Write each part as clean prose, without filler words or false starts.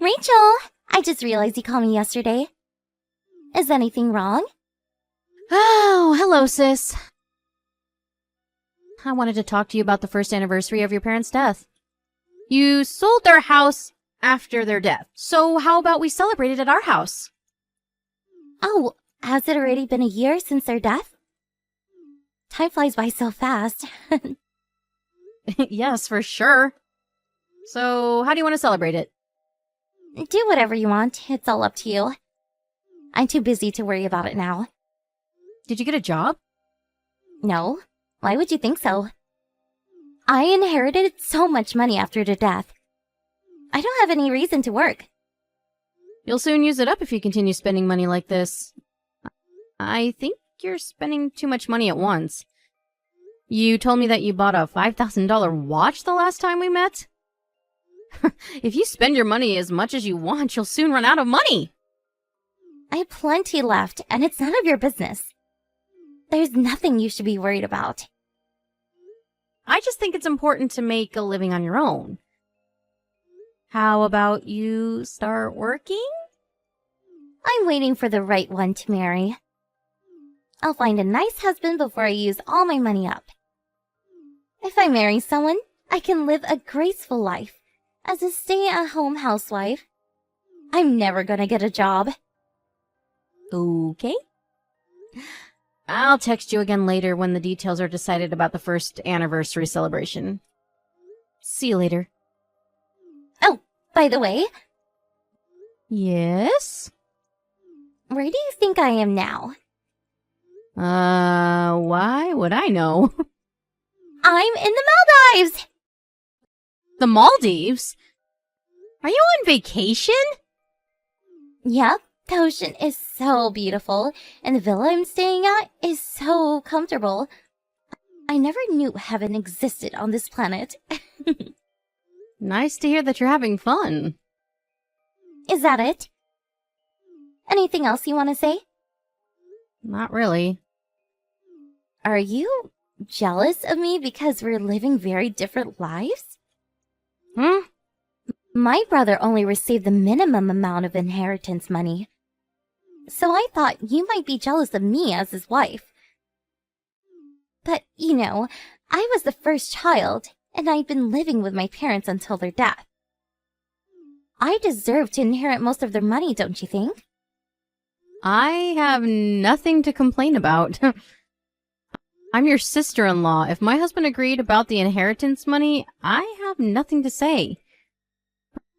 Rachel, I just realized you called me yesterday. Is anything wrong? Oh, hello, sis. I wanted to talk to you about the first anniversary of your parents' death. You sold their house after their death, so how about we celebrate it at our house? Oh, has it already been a year since their death? Time flies by so fast. Yes, for sure. So, how do you want to celebrate it? Do whatever you want. It's all up to you. I'm too busy to worry about it now. Did you get a job? No. Why would you think so? I inherited so much money after their death. I don't have any reason to work. You'll soon use it up if you continue spending money like this. I think you're spending too much money at once. You told me that you bought a $5,000 watch the last time we met? If you spend your money as much as you want, you'll soon run out of money. I have plenty left, and it's none of your business. There's nothing you should be worried about. I just think it's important to make a living on your own. How about you start working? I'm waiting for the right one to marry. I'll find a nice husband before I use all my money up. If I marry someone, I can live a graceful life as a stay-at-home housewife. I'm never gonna get a job. Okay. I'll text you again later when the details are decided about the first anniversary celebration. See you later. Oh, by the way, Yes? where do you think I am now? Why would I know? I'm in the Maldives! The Maldives? Are you on vacation? Yep, the ocean is so beautiful, and the villa I'm staying at is so comfortable. I never knew heaven existed on this planet. Nice to hear that you're having fun. Is that it? Anything else you want to say? Not really. Are you jealous of me because we're living very different lives? Hmm? My brother only received the minimum amount of inheritance money. So I thought you might be jealous of me as his wife. But, I was the first child, and I'd been living with my parents until their death. I deserve to inherit most of their money, don't you think? I have nothing to complain about. I'm your sister-in-law. If my husband agreed about the inheritance money, I have nothing to say.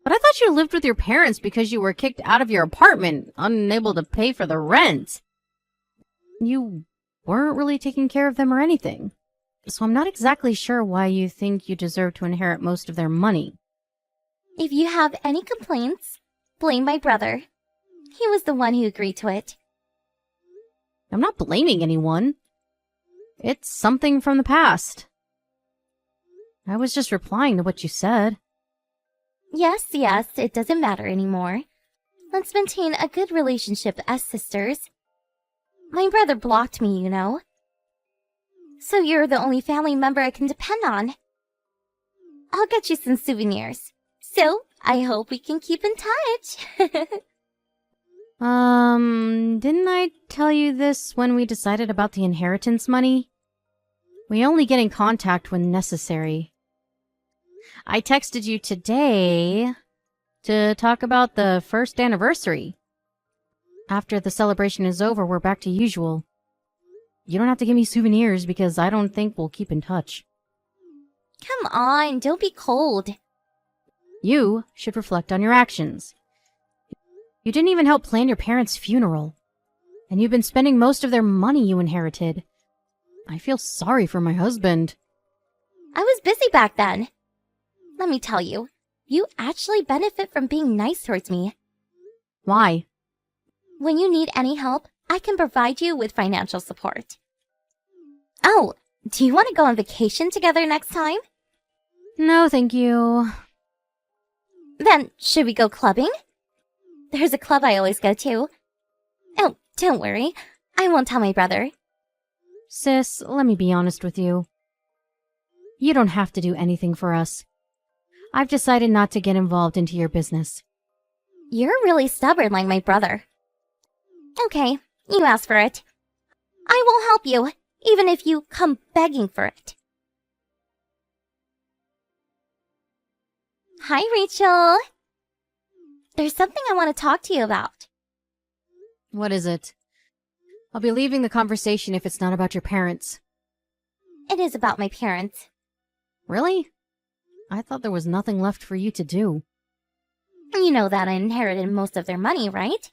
But I thought you lived with your parents because you were kicked out of your apartment, unable to pay for the rent. You weren't really taking care of them or anything. So I'm not exactly sure why you think you deserve to inherit most of their money. If you have any complaints, blame my brother. He was the one who agreed to it. I'm not blaming anyone. It's something from the past. I was just replying to what you said. Yes, it doesn't matter anymore. Let's maintain a good relationship as sisters. My brother blocked me, So you're the only family member I can depend on. I'll get you some souvenirs. So, I hope we can keep in touch. Didn't I tell you this when we decided about the inheritance money? We only get in contact when necessary. I texted you today to talk about the first anniversary. After the celebration is over, we're back to usual. You don't have to give me souvenirs because I don't think we'll keep in touch. Come on, don't be cold. You should reflect on your actions. You didn't even help plan your parents' funeral. And you've been spending most of their money you inherited. I feel sorry for my husband. I was busy back then. Let me tell you, you actually benefit from being nice towards me. Why? When you need any help, I can provide you with financial support. Oh, do you want to go on vacation together next time? No, thank you. Then, should we go clubbing? There's a club I always go to. Oh, don't worry. I won't tell my brother. Sis, let me be honest with you. You don't have to do anything for us. I've decided not to get involved into your business. You're really stubborn like my brother. Okay, you asked for it. I will help you, even if you come begging for it. Hi, Rachel. There's something I want to talk to you about. What is it? I'll be leaving the conversation if it's not about your parents. It is about my parents. Really? I thought there was nothing left for you to do. You know that I inherited most of their money, right?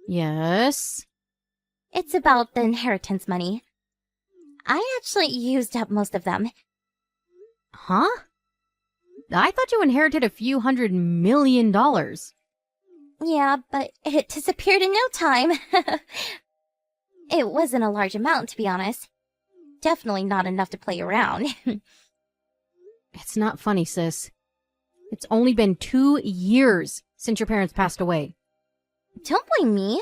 Yes. It's about the inheritance money. I actually used up most of them. Huh? I thought you inherited a few $100 million. Yeah, but it disappeared in no time. It wasn't a large amount, to be honest. Definitely not enough to play around. It's not funny, sis. It's only been 2 years since your parents passed away. Don't blame me.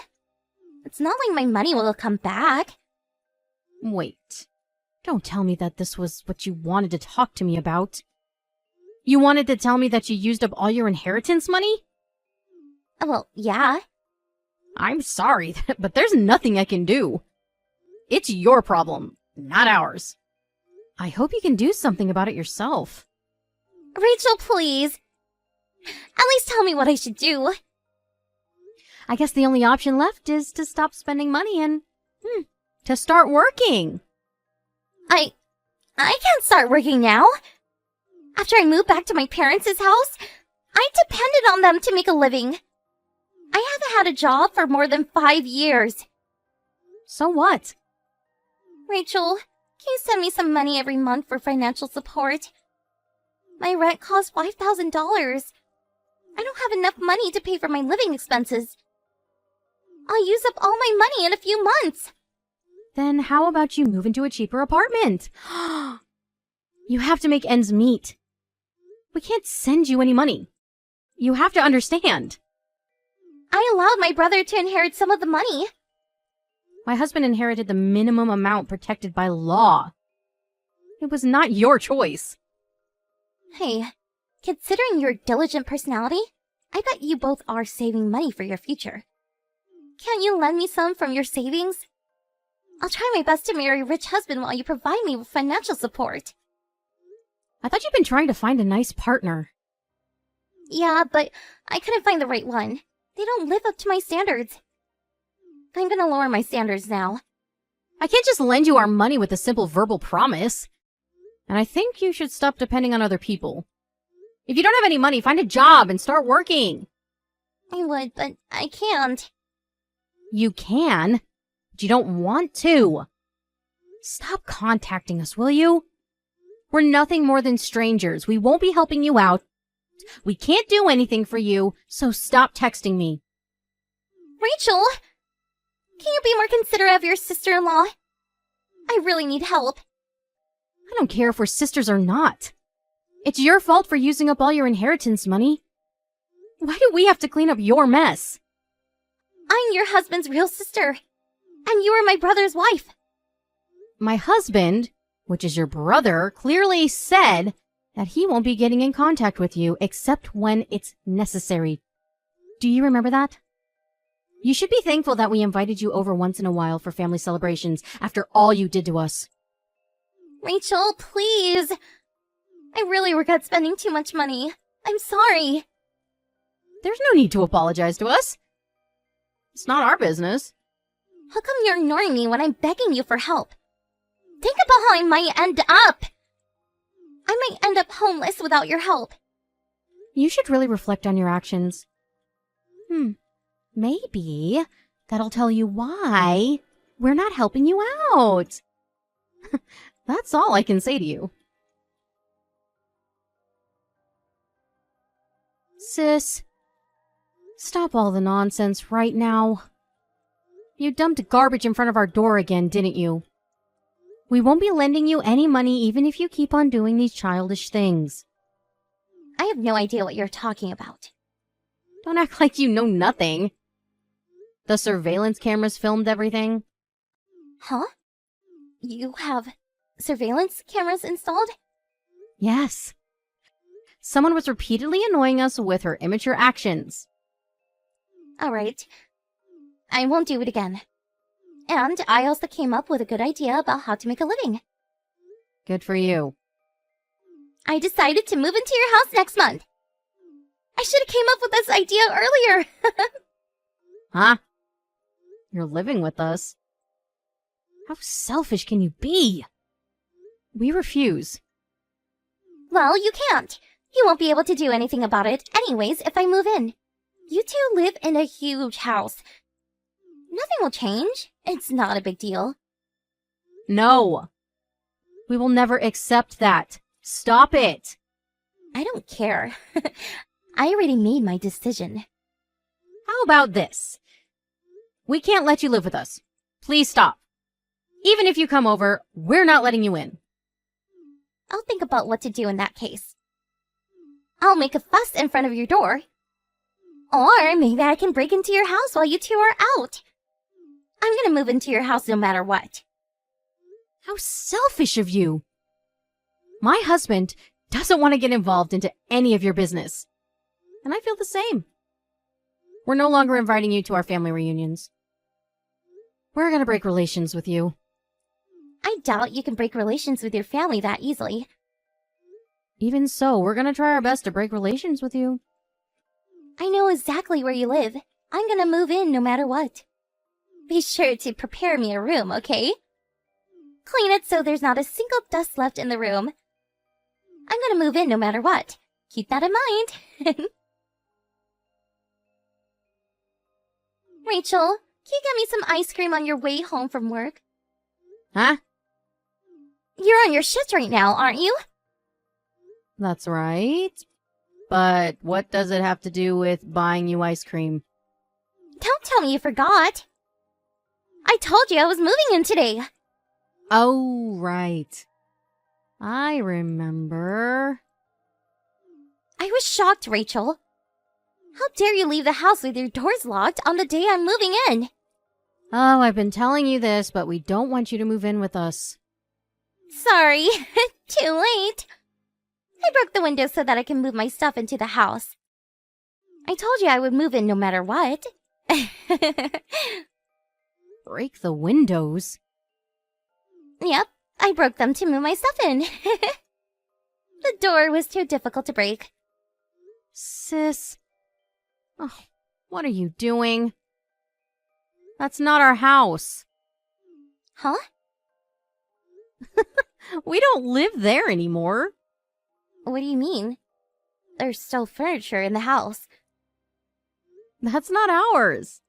It's not like my money will come back. Wait. Don't tell me that this was what you wanted to talk to me about. You wanted to tell me that you used up all your inheritance money? Well, yeah. I'm sorry, but there's nothing I can do. It's your problem, not ours. I hope you can do something about it yourself. Rachel, please. At least tell me what I should do. I guess the only option left is to stop spending money and, to start working. I can't start working now. After I moved back to my parents' house, I depended on them to make a living. I haven't had a job for more than 5 years. So what? Rachel, can you send me some money every month for financial support? My rent costs $5,000. I don't have enough money to pay for my living expenses. I'll use up all my money in a few months. Then how about you move into a cheaper apartment? You have to make ends meet. We can't send you any money. You have to understand. I allowed my brother to inherit some of the money. My husband inherited the minimum amount protected by law. It was not your choice. Hey, considering your diligent personality, I bet you both are saving money for your future. Can't you lend me some from your savings? I'll try my best to marry a rich husband while you provide me with financial support. I thought you'd been trying to find a nice partner. Yeah, but I couldn't find the right one. They don't live up to my standards. I'm gonna lower my standards now. I can't just lend you our money with a simple verbal promise. And I think you should stop depending on other people. If you don't have any money, find a job and start working. I would, but I can't. You can, but you don't want to. Stop contacting us, will you? We're nothing more than strangers. We won't be helping you out. We can't do anything for you, so stop texting me. Rachel! Can you be more considerate of your sister-in-law? I really need help. I don't care if we're sisters or not. It's your fault for using up all your inheritance money. Why do we have to clean up your mess? I'm your husband's real sister, and you are my brother's wife. My husband, which is your brother, clearly said that he won't be getting in contact with you except when it's necessary. Do you remember that? You should be thankful that we invited you over once in a while for family celebrations after all you did to us. Rachel, please. I really regret spending too much money. I'm sorry. There's no need to apologize to us. It's not our business. How come you're ignoring me when I'm begging you for help? Think about how I might end up. I might end up homeless without your help. You should really reflect on your actions. Maybe that'll tell you why we're not helping you out. That's all I can say to you. Sis, stop all the nonsense right now. You dumped garbage in front of our door again, didn't you? We won't be lending you any money even if you keep on doing these childish things. I have no idea what you're talking about. Don't act like you know nothing. The surveillance cameras filmed everything. Huh? You have surveillance cameras installed? Yes. Someone was repeatedly annoying us with her immature actions. Alright. I won't do it again. And I also came up with a good idea about how to make a living. Good for you. I decided to move into your house next month. I should have came up with this idea earlier. Huh? You're living with us? How selfish can you be? We refuse. Well, you can't. You won't be able to do anything about it anyways if I move in. You two live in a huge house. Nothing will change. It's not a big deal. No. We will never accept that. Stop it. I don't care. I already made my decision. How about this? We can't let you live with us. Please stop. Even if you come over, we're not letting you in. I'll think about what to do in that case. I'll make a fuss in front of your door. Or maybe I can break into your house while you two are out. I'm gonna move into your house no matter what. How selfish of you. My husband doesn't want to get involved into any of your business. And I feel the same. We're no longer inviting you to our family reunions. We're gonna break relations with you. I doubt you can break relations with your family that easily. Even so, we're gonna try our best to break relations with you. I know exactly where you live. I'm gonna move in no matter what. Be sure to prepare me a room, okay? Clean it so there's not a single dust left in the room. I'm gonna move in no matter what. Keep that in mind. Rachel, can you get me some ice cream on your way home from work? Huh? You're on your shift right now, aren't you? That's right. But what does it have to do with buying you ice cream? Don't tell me you forgot. I told you I was moving in today. Oh, right. I remember. I was shocked, Rachel. How dare you leave the house with your doors locked on the day I'm moving in? Oh, I've been telling you this, but we don't want you to move in with us. Sorry, too late. I broke the window so that I can move my stuff into the house. I told you I would move in no matter what. Break the windows? Yep, I broke them to move my stuff in. The door was too difficult to break. Sis. Oh, what are you doing? That's not our house. Huh? We don't live there anymore. What do you mean? There's still furniture in the house. That's not ours.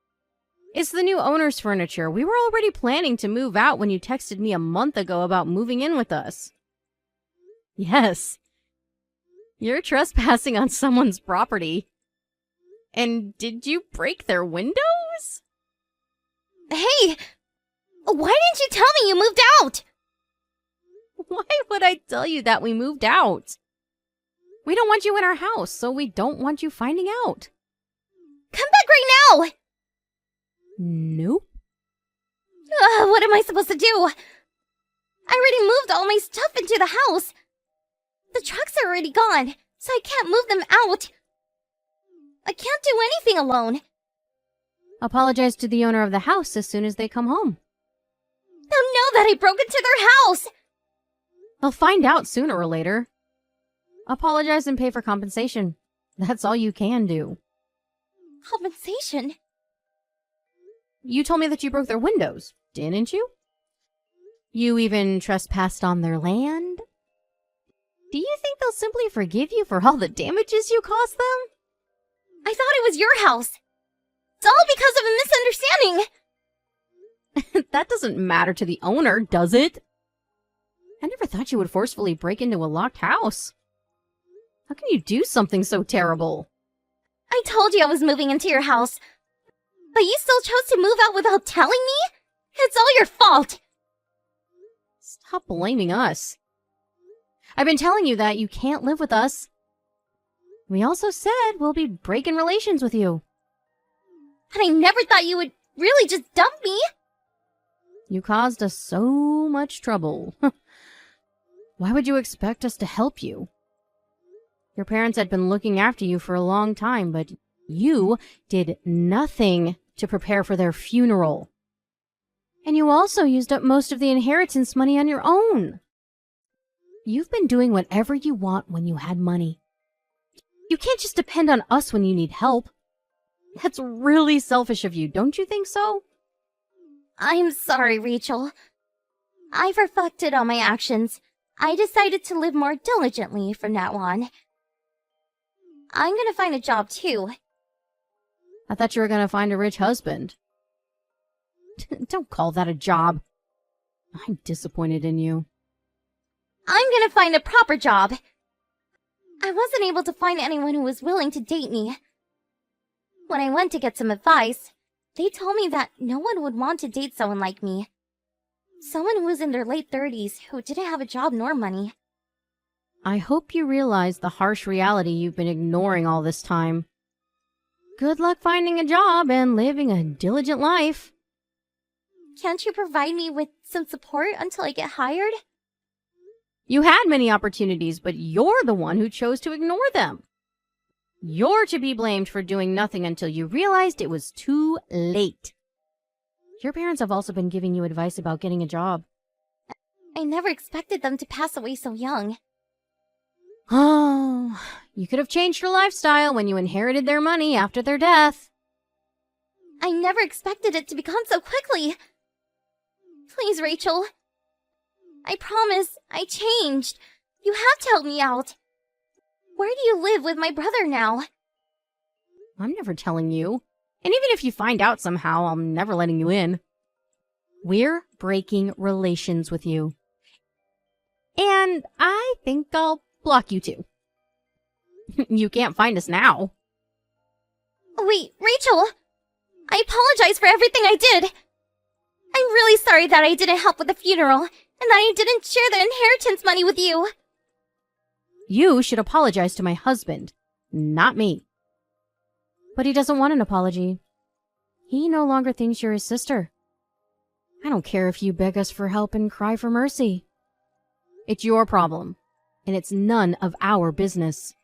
It's the new owner's furniture. We were already planning to move out when you texted me a month ago about moving in with us. Yes. You're trespassing on someone's property. And did you break their windows? Hey! Why didn't you tell me you moved out? Why would I tell you that we moved out? We don't want you in our house, so we don't want you finding out. Come back right now! Nope. What am I supposed to do? I already moved all my stuff into the house. The trucks are already gone, so I can't move them out. I can't do anything alone. Apologize to the owner of the house as soon as they come home. They'll know that I broke into their house. They'll find out sooner or later. Apologize and pay for compensation. That's all you can do. Compensation? You told me that you broke their windows, didn't you? You even trespassed on their land? Do you think they'll simply forgive you for all the damages you caused them? I thought it was your house. It's all because of a misunderstanding. That doesn't matter to the owner, does it? I never thought you would forcefully break into a locked house. How can you do something so terrible? I told you I was moving into your house. But you still chose to move out without telling me? It's all your fault. Stop blaming us. I've been telling you that you can't live with us. We also said we'll be breaking relations with you. And I never thought you would really just dump me. You caused us so much trouble. Why would you expect us to help you? Your parents had been looking after you for a long time, but You did nothing to prepare for their funeral. And you also used up most of the inheritance money on your own. You've been doing whatever you want when you had money. You can't just depend on us when you need help. That's really selfish of you, don't you think so? I'm sorry, Rachel. I've reflected on my actions. I decided to live more diligently from now on. I'm gonna find a job too. I thought you were gonna find a rich husband. Don't call that a job. I'm disappointed in you. I'm gonna find a proper job. I wasn't able to find anyone who was willing to date me. When I went to get some advice, they told me that no one would want to date someone like me. Someone who was in their late 30s who didn't have a job nor money. I hope you realize the harsh reality you've been ignoring all this time. Good luck finding a job and living a diligent life. Can't you provide me with some support until I get hired? You had many opportunities, but you're the one who chose to ignore them. You're to be blamed for doing nothing until you realized it was too late. Your parents have also been giving you advice about getting a job. I never expected them to pass away so young. Oh, you could have changed your lifestyle when you inherited their money after their death. I never expected it to be gone so quickly. Please, Rachel. I promise, I changed. You have to help me out. Where do you live with my brother now? I'm never telling you. And even if you find out somehow, I'm never letting you in. We're breaking relations with you. And I think I'll block you too. You can't find us now. Wait, Rachel! I apologize for everything I did. I'm really sorry that I didn't help with the funeral, and that I didn't share the inheritance money with you. You should apologize to my husband, not me. But he doesn't want an apology. He no longer thinks you're his sister. I don't care if you beg us for help and cry for mercy. It's your problem, and it's none of our business.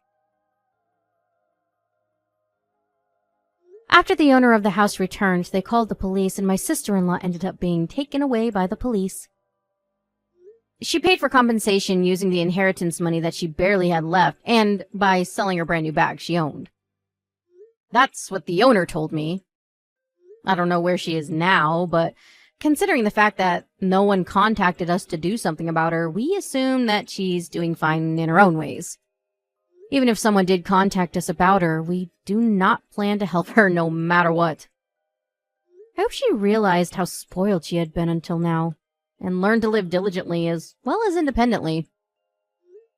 After the owner of the house returned, they called the police, and my sister-in-law ended up being taken away by the police. She paid for compensation using the inheritance money that she barely had left, and by selling her brand new bag she owned. That's what the owner told me. I don't know where she is now, but considering the fact that no one contacted us to do something about her, we assume that she's doing fine in her own ways. Even if someone did contact us about her, we do not plan to help her no matter what. I hope she realized how spoiled she had been until now, and learned to live diligently as well as independently.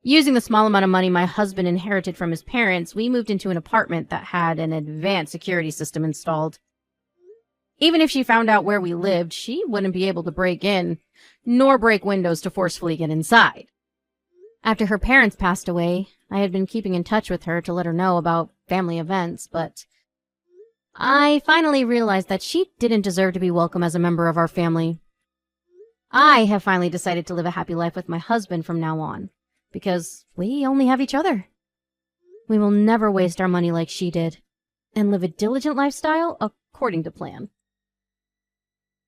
Using the small amount of money my husband inherited from his parents, we moved into an apartment that had an advanced security system installed. Even if she found out where we lived, she wouldn't be able to break in, nor break windows to forcefully get inside. After her parents passed away, I had been keeping in touch with her to let her know about family events, but I finally realized that she didn't deserve to be welcome as a member of our family. I have finally decided to live a happy life with my husband from now on, because we only have each other. We will never waste our money like she did, and live a diligent lifestyle according to plan.